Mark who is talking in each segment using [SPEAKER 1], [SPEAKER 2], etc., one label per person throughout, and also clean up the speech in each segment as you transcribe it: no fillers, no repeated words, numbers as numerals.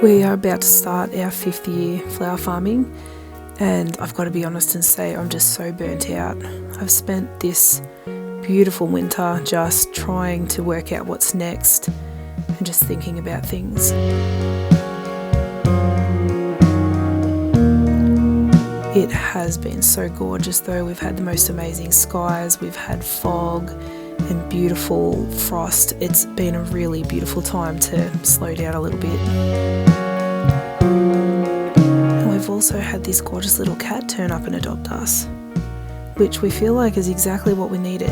[SPEAKER 1] We are about to start our 5th year flower farming, and I've got to be honest and say I'm just so burnt out. I've spent this beautiful winter just trying to work out what's next and just thinking about things. It has been so gorgeous though. We've had the most amazing skies, we've had fog and beautiful frost. It's been a really beautiful time to slow down a little bit. And we've also had this gorgeous little cat turn up and adopt us, which we feel like is exactly what we needed.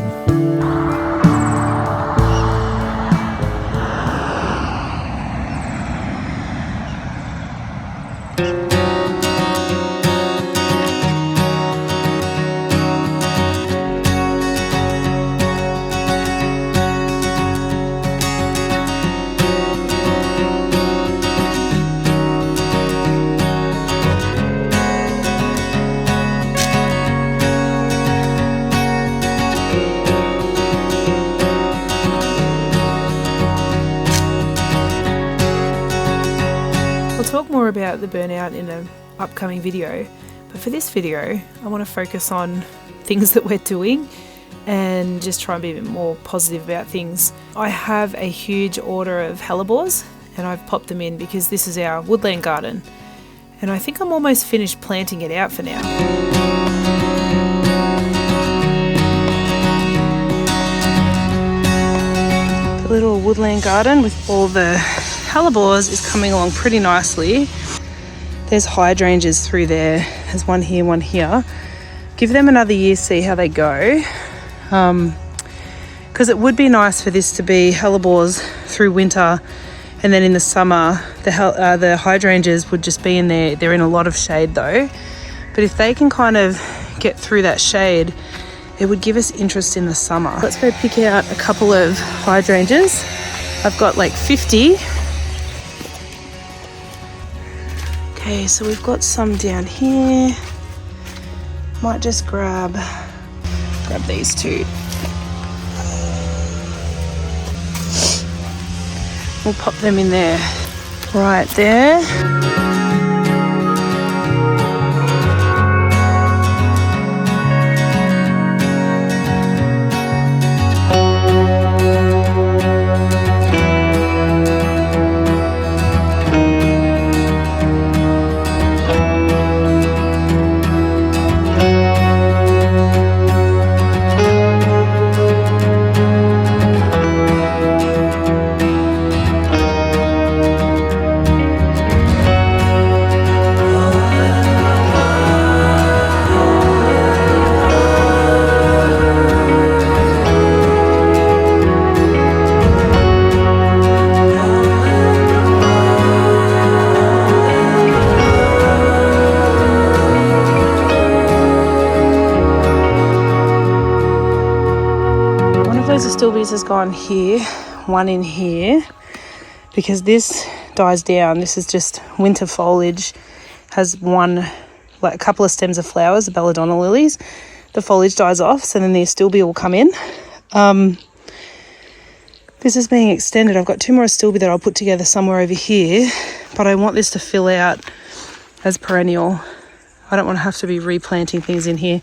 [SPEAKER 1] I'll talk more about the burnout in an upcoming video, but for this video I want to focus on things that we're doing and just try and be a bit more positive about things. I have a huge order of hellebores and I've popped them in because this is our woodland garden, and I think I'm almost finished planting it out for now. The little woodland garden with all the hellebores is coming along pretty nicely. There's hydrangeas through there. There's one here. Give them another year, see how they go. Because it would be nice for this to be hellebores through winter, and then in the summer the hydrangeas would just be in there. They're in a lot of shade though. But if they can kind of get through that shade, it would give us interest in the summer. Let's go pick out a couple of hydrangeas. I've got like 50. Okay, so we've got some down here. Might just grab these two. We'll pop them in there, right there. Astilbes has gone here, one in here, because this dies down. This is just winter foliage, has one, like a couple of stems of flowers, the belladonna lilies. The foliage dies off, so then the astilbe will come in. This is being extended. I've got 2 more astilbe that I'll put together somewhere over here, but I want this to fill out as perennial. I don't want to have to be replanting things in here.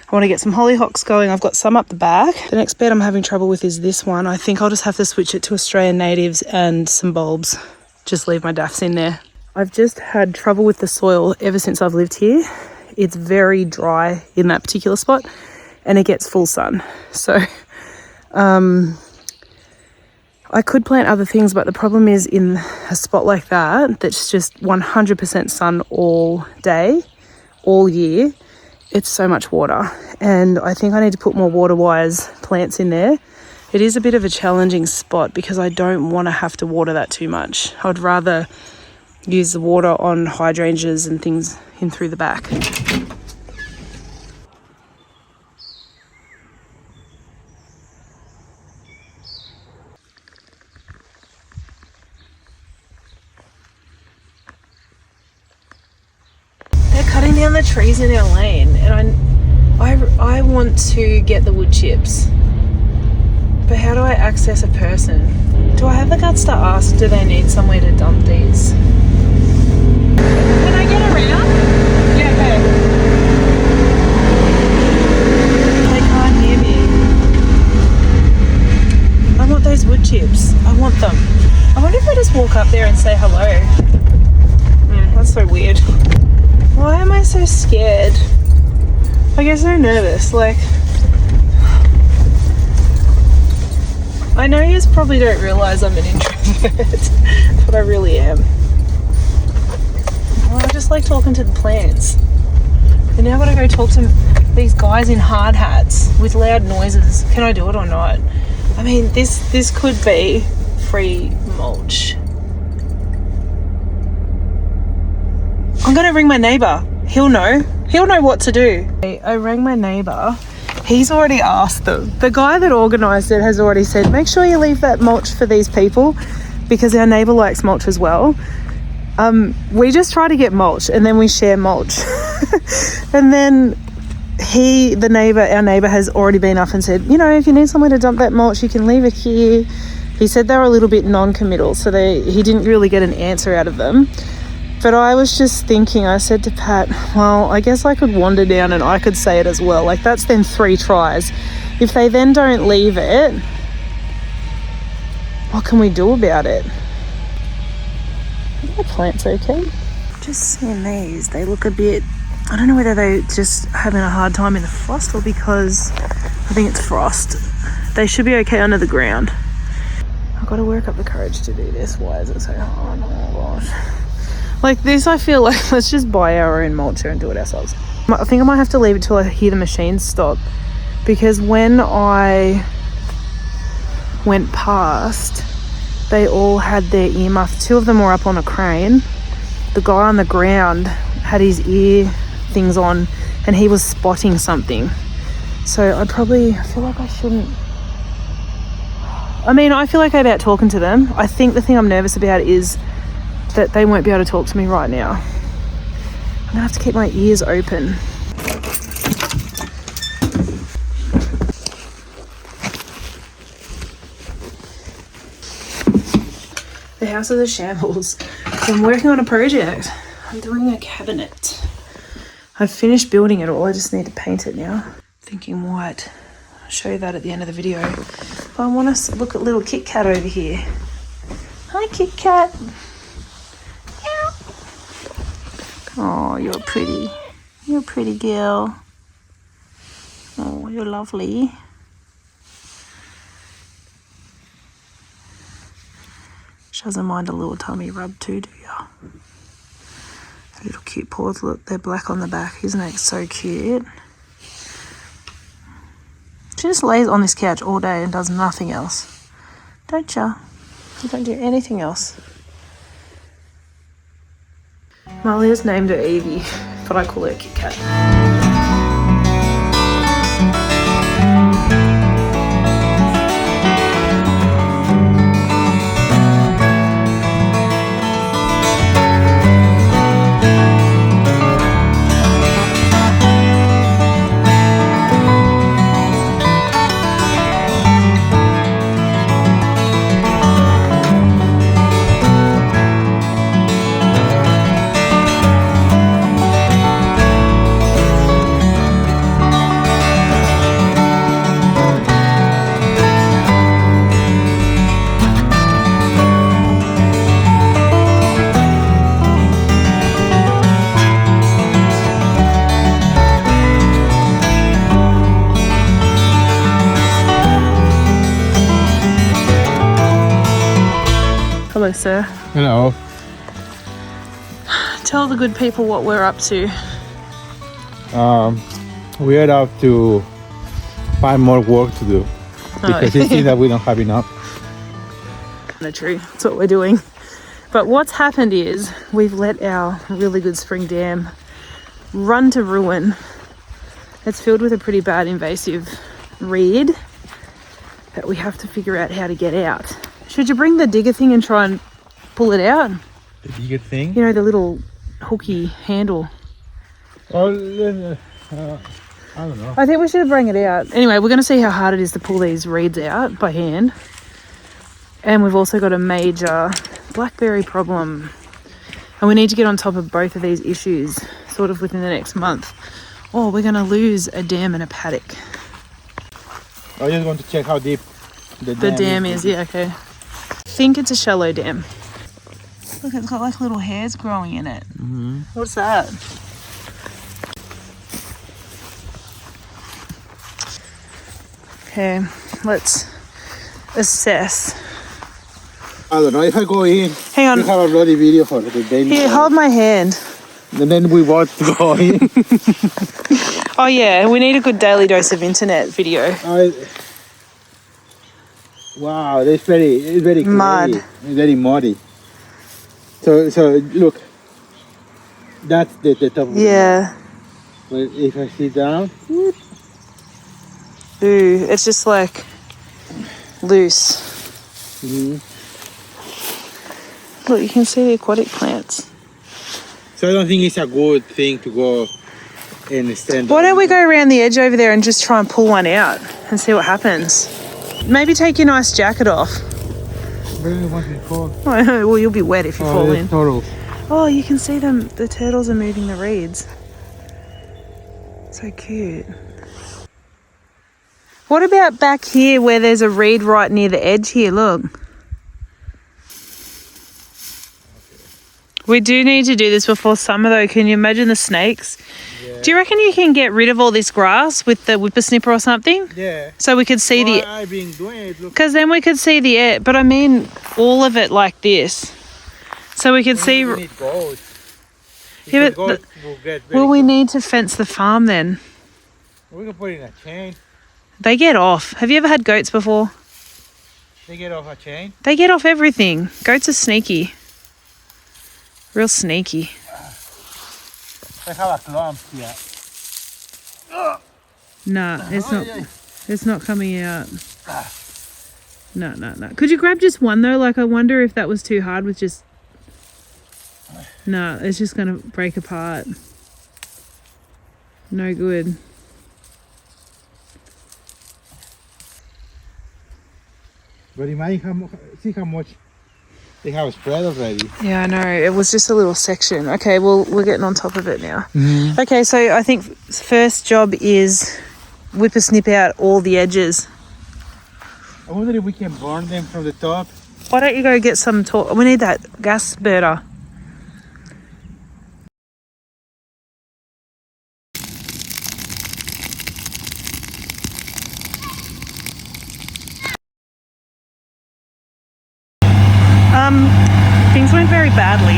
[SPEAKER 1] I want to get some hollyhocks going. I've got some up the back. The next bed I'm having trouble with is this one. I think I'll just have to switch it to Australian natives and some bulbs. Just leave my daffs in there. I've just had trouble with the soil ever since I've lived here. It's very dry in that particular spot and it gets full sun. So I could plant other things, but the problem is in a spot like that, that's just 100% sun all day, all year, it's so much water, and I think I need to put more water-wise plants in there. It is a bit of a challenging spot because I don't want to have to water that too much. I'd rather use the water on hydrangeas and things in through the back. They're cutting down the trees in our lane, and I want to get the wood chips, But how do I access a person? Do I have the guts to ask, do they need somewhere to dump these? Can I get around? Yeah, okay. They can't hear me. I want those wood chips. I want them. I wonder if I just walk up there and say hello. That's so weird. Why am I so scared? I get so nervous. Like, I know you probably don't realise I'm an introvert, but I really am. Well, I just like talking to the plants. And now I've got to go talk to these guys in hard hats with loud noises. Can I do it or not? I mean, this could be free mulch. I'm going to ring my neighbour. He'll know what to do. I rang my neighbour. He's already asked them. The guy that organised it has already said, make sure you leave that mulch for these people, because our neighbour likes mulch as well. We just try to get mulch and then we share mulch. And then our neighbour has already been up and said, you know, if you need somewhere to dump that mulch, you can leave it here. He said they were a little bit non-committal, so he didn't really get an answer out of them. But I was just thinking, I said to Pat, well, I guess I could wander down and I could say it as well. Like, that's then 3 tries. If they then don't leave it, what can we do about it? Are the plants okay? Just seeing these, they look a bit, I don't know whether they're just having a hard time in the frost or because I think it's frost. They should be okay under the ground. I've got to work up the courage to do this. Why is it so hard? Oh gosh. Like this, I feel like let's just buy our own mulcher and do it ourselves. I think I might have to leave it till I hear the machines stop, because when I went past, they all had their earmuffs. 2 of them were up on a crane. The guy on the ground had his ear things on and he was spotting something. So I feel like I shouldn't. I mean, I feel okay about talking to them. I think the thing I'm nervous about is that they won't be able to talk to me right now. I'm gonna have to keep my ears open. The house is a shambles. I'm working on a project. I'm doing a cabinet. I've finished building it all. I just need to paint it now. Thinking white. I'll show you that at the end of the video. But I want to look at little Kit Kat over here. Hi, Kit Kat. Oh, you're pretty. You're a pretty girl. Oh, you're lovely. She doesn't mind a little tummy rub too, do ya? Little cute paws. Look, they're black on the back. Isn't it so cute? She just lays on this couch all day and does nothing else. Don't ya? You don't do anything else. Molly has named her Evie, but I call her Kit Kat. Hello, sir.
[SPEAKER 2] Hello.
[SPEAKER 1] Tell the good people what we're up to.
[SPEAKER 2] We're up to find more work to do because it seems that we don't have enough.
[SPEAKER 1] True, that's what we're doing. But what's happened is we've let our really good spring dam run to ruin. It's filled with a pretty bad invasive reed that we have to figure out how to get out. Should you bring the digger thing and try and pull it out?
[SPEAKER 2] The digger thing?
[SPEAKER 1] You know, the little hooky handle.
[SPEAKER 2] Oh, I don't know.
[SPEAKER 1] I think we should bring it out. Anyway, we're going to see how hard it is to pull these reeds out by hand. And we've also got a major blackberry problem. And we need to get on top of both of these issues sort of within the next month. Or we're going to lose a dam and a paddock.
[SPEAKER 2] I just want to check how deep the
[SPEAKER 1] dam is. Yeah, okay. I think it's a shallow dam. Look, it's got like little hairs growing in it.
[SPEAKER 2] Mm-hmm.
[SPEAKER 1] What's that? Okay, let's assess.
[SPEAKER 2] I don't know if I go in.
[SPEAKER 1] Hang on.
[SPEAKER 2] You have a bloody video for the day.
[SPEAKER 1] Here, hold my hand.
[SPEAKER 2] And then we want to go in.
[SPEAKER 1] Oh yeah, we need a good daily dose of internet video.
[SPEAKER 2] Wow, it's very
[SPEAKER 1] mud.
[SPEAKER 2] It's very muddy. So look, that's the top of
[SPEAKER 1] Yeah.
[SPEAKER 2] the mud. But if I sit down,
[SPEAKER 1] Ooh, it's just like loose.
[SPEAKER 2] mm-hmm.
[SPEAKER 1] Look, you can see the aquatic plants.
[SPEAKER 2] So I don't think it's a good thing to go and stand.
[SPEAKER 1] Why don't we go around the edge over there and just try and pull one out and see what happens? Maybe take your nice jacket off.
[SPEAKER 2] Really want to fall.
[SPEAKER 1] Oh, well, you'll be wet if you fall in.
[SPEAKER 2] Turtles.
[SPEAKER 1] Oh, you can see them. The turtles are moving the reeds. So cute. What about back here where there's a reed right near the edge here? Look. We do need to do this before summer though. Can you imagine the snakes? Yeah. Do you reckon you can get rid of all this grass with the whippersnipper or something?
[SPEAKER 2] Yeah.
[SPEAKER 1] So we could see the...
[SPEAKER 2] I've been doing it.
[SPEAKER 1] Because then we could see the air. But I mean all of it like this. So we could see...
[SPEAKER 2] We need goats.
[SPEAKER 1] Yeah, but
[SPEAKER 2] goats will get very
[SPEAKER 1] well, we need to fence the farm then.
[SPEAKER 2] We can put it in a chain.
[SPEAKER 1] They get off. Have you ever had goats before?
[SPEAKER 2] They get off a chain?
[SPEAKER 1] They get off everything. Goats are sneaky. Real sneaky.
[SPEAKER 2] They have a clump here.
[SPEAKER 1] Nah, it's not coming out. No. Could you grab just one though? Like I wonder if that was too hard with just... Nah, it's just gonna break apart. No good.
[SPEAKER 2] But imagine see how much they have spread already.
[SPEAKER 1] Yeah, I know. It was just a little section. Okay, well, we're getting on top of it now.
[SPEAKER 2] Mm-hmm.
[SPEAKER 1] Okay, so I think first job is whippersnip out all the edges.
[SPEAKER 2] I wonder if we can burn them from the top.
[SPEAKER 1] Why don't you go get some... We need that gas burner. Things went very badly.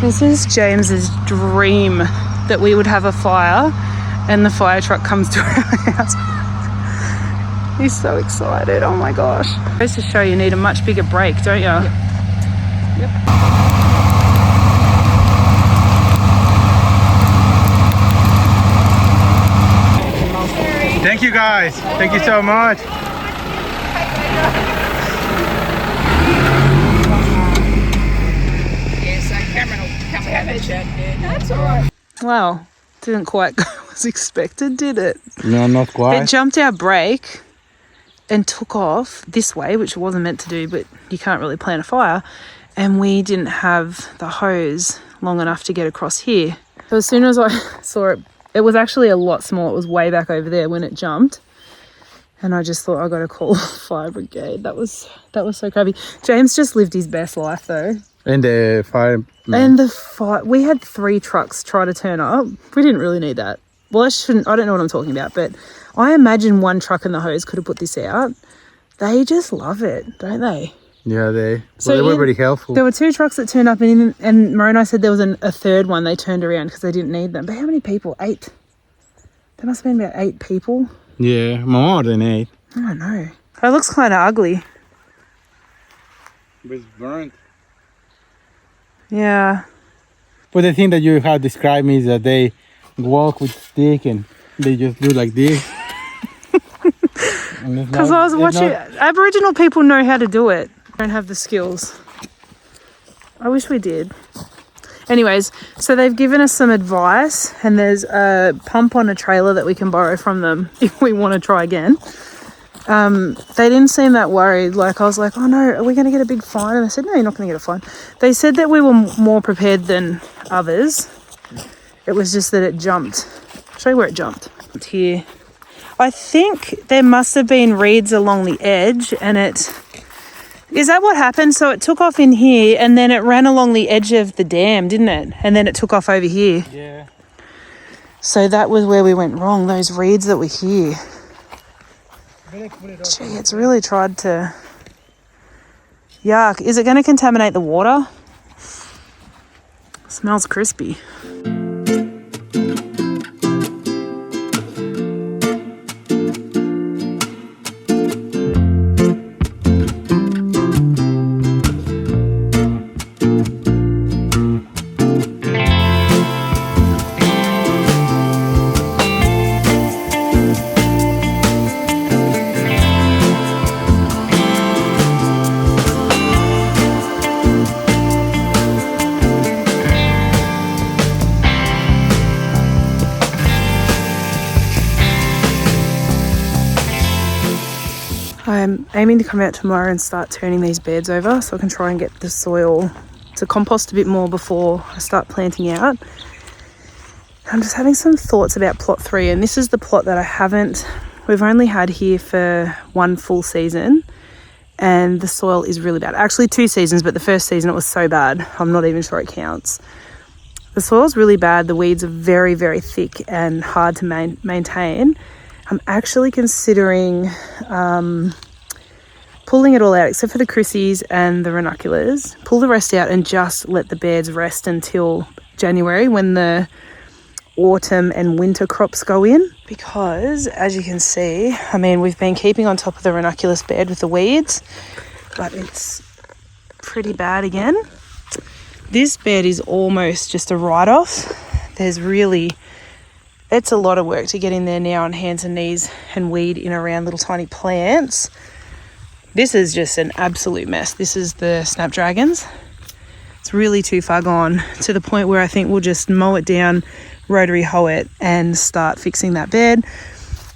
[SPEAKER 1] This is James's dream that we would have a fire and the fire truck comes to our house. He's so excited. Oh my gosh. Goes to show you need a much bigger brake, don't you? Yep.
[SPEAKER 2] Thank you guys. Thank you so much.
[SPEAKER 3] That's all right.
[SPEAKER 1] Wow, didn't quite go as expected, did it?
[SPEAKER 2] No, not quite.
[SPEAKER 1] It jumped our brake and took off this way, which it wasn't meant to do, but you can't really plan a fire. And we didn't have the hose long enough to get across here. So as soon as I saw it, it was actually a lot smaller. It was way back over there when it jumped. And I just thought, I got to call the fire brigade. That was so crappy. James just lived his best life though.
[SPEAKER 2] And the fire.
[SPEAKER 1] And the fire, we had 3 trucks try to turn up. We didn't really need that. Well, I don't know what I'm talking about, but I imagine one truck and the hose could have put this out. They just love it, don't they?
[SPEAKER 2] Yeah, they were very helpful.
[SPEAKER 1] There were 2 trucks that turned up and Moroni said there was a third one they turned around because they didn't need them. But how many people? 8? There must have been about 8 people.
[SPEAKER 2] Yeah, more than 8.
[SPEAKER 1] I don't know. It looks kind of ugly.
[SPEAKER 2] But it's burnt.
[SPEAKER 1] Yeah.
[SPEAKER 2] But the thing that you have described me is that they walk with stick and they just do like this.
[SPEAKER 1] Because I was watching, Aboriginal people know how to do it. Don't have the skills. I wish we did. Anyways, so they've given us some advice, and there's a pump on a trailer that we can borrow from them if we want to try again. They didn't seem that worried. Like, I was like, oh no, are we going to get a big fine? And they said, no, you're not going to get a fine. They said that we were more prepared than others. It was just that it jumped. I'll show you where it jumped. It's here. I think there must have been reeds along the edge, and is that what happened? So it took off in here, and then it ran along the edge of the dam, didn't it? And then it took off over here.
[SPEAKER 2] Yeah.
[SPEAKER 1] So that was where we went wrong, those reeds that were here. Gee, it's really tried to... Yuck. Is it going to contaminate the water? Smells crispy. I'm aiming to come out tomorrow and start turning these beds over so I can try and get the soil to compost a bit more before I start planting out. I'm just having some thoughts about plot 3, and this is the plot that we've only had here for 1 full season, and the soil is really bad. Actually 2 seasons, but the first season it was so bad, I'm not even sure it counts. The soil's really bad, the weeds are very, very thick and hard to maintain. I'm actually considering pulling it all out except for the crissies and the ranunculus, pull the rest out and just let the beds rest until January when the autumn and winter crops go in. Because as you can see, I mean, we've been keeping on top of the ranunculus bed with the weeds, but it's pretty bad again. This bed is almost just a write-off. It's a lot of work to get in there now on hands and knees and weed in around little tiny plants. This is just an absolute mess. This is the snapdragons. It's really too far gone to the point where I think we'll just mow it down, rotary hoe it, and start fixing that bed.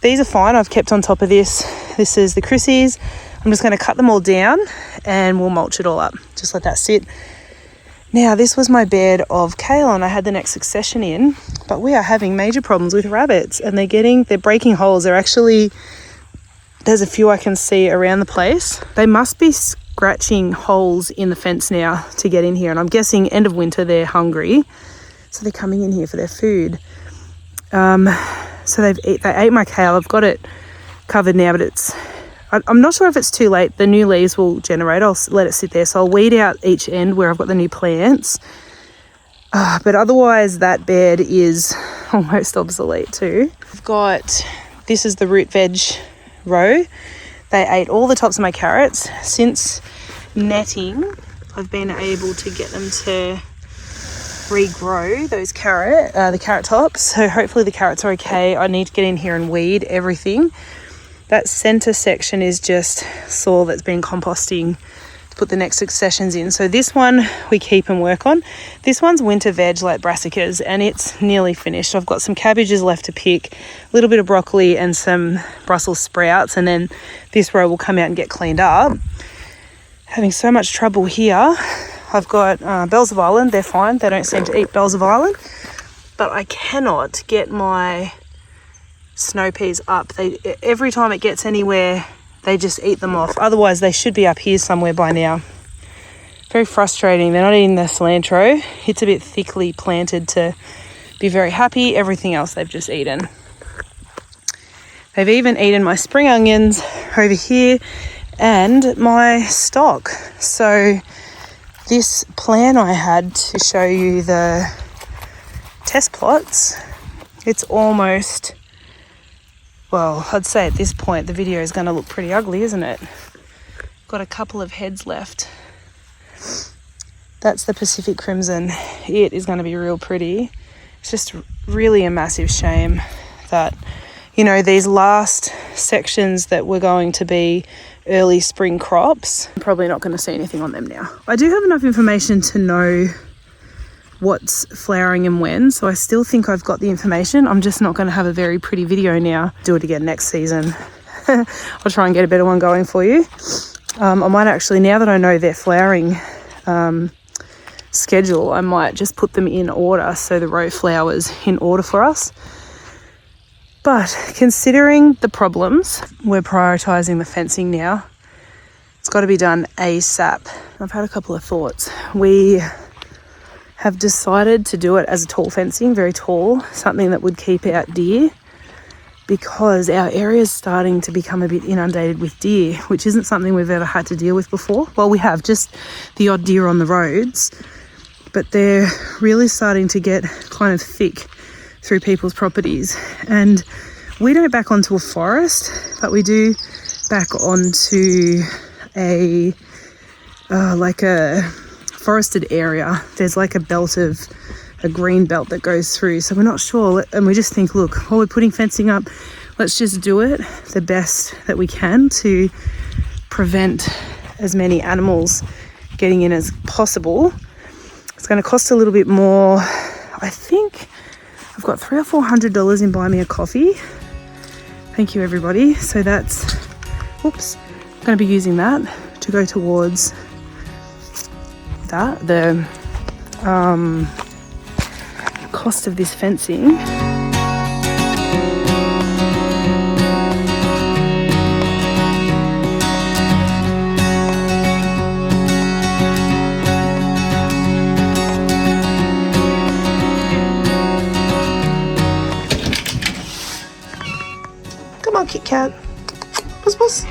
[SPEAKER 1] These are fine. I've kept on top of this. This is the crissies. I'm just going to cut them all down and we'll mulch it all up. Just let that sit. Now, this was my bed of kale and I had the next succession in, but we are having major problems with rabbits and they're breaking holes. There's a few I can see around the place. They must be scratching holes in the fence now to get in here, and I'm guessing end of winter they're hungry, so they're coming in here for their food. So they ate my kale. I've got it covered now, but I'm not sure if it's too late. The new leaves will generate. I'll let it sit there. So I'll weed out each end where I've got the new plants. But otherwise, that bed is almost obsolete too. This is the root veg row. They ate all the tops of my carrots. Since netting, I've been able to get them to regrow those the carrot tops. So hopefully the carrots are okay. I need to get in here and weed everything. That center section is just soil that's been composting to put the next successions in. So this one we keep and work on. This one's winter veg like brassicas and it's nearly finished. I've got some cabbages left to pick, a little bit of broccoli and some Brussels sprouts, and then this row will come out and get cleaned up. Having so much trouble here. I've got bells of Ireland. They're fine. They don't seem to eat bells of Ireland, but I cannot get my snow peas up. Every time it gets anywhere, they just eat them off. Otherwise, they should be up here somewhere by now. Very frustrating. They're not eating the cilantro. It's a bit thickly planted to be very happy. Everything else they've just eaten. They've even eaten my spring onions over here and my stock. So this plan I had to show you the test plots, it's almost... Well, I'd say at this point the video is going to look pretty ugly, isn't it? Got a couple of heads left. That's the Pacific Crimson. It is going to be real pretty. It's just really a massive shame that, these last sections that were going to be early spring crops, I'm probably not going to see anything on them now. I do have enough information to know what's flowering and when. So I still think I've got the information. I'm just not going to have a very pretty video now. Do it again next season. I'll try and get a better one going for you. I might actually, now that I know their flowering schedule, I might just put them in order, so the row flowers in order for us. But considering the problems, we're prioritising the fencing now. It's got to be done ASAP. I've had a couple of thoughts. We have decided to do it as a tall fencing, very tall, something that would keep out deer, because our area is starting to become a bit inundated with deer, which isn't something we've ever had to deal with before. Well, we have just the odd deer on the roads, but they're really starting to get kind of thick through people's properties. And we don't back onto a forest, but we do back onto a forested area. There's like a green belt that goes through, so we're not sure, and we just think, look, while we're putting fencing up, let's just do it the best that we can to prevent as many animals getting in as possible. It's going to cost a little bit more. I think I've got $300 or $400 in Buy Me a Coffee. Thank you, everybody. So that's, oops, I'm going to be using that to go towards that, the cost of this fencing. Come on, Kit Kat. Puss, puss.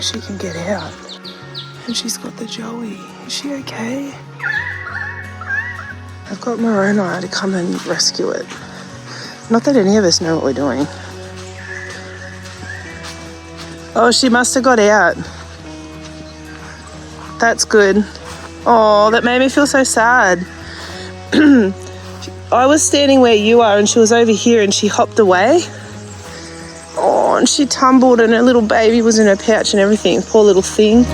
[SPEAKER 1] She can get out, and she's got the Joey. Is she okay? I've got Moroni to come and rescue it. Not that any of us know what we're doing. Oh, she must have got out. That's good. Oh, that made me feel so sad. I was standing where you are and she was over here and she hopped away. Oh, and she tumbled and her little baby was in her pouch and everything. Poor little thing.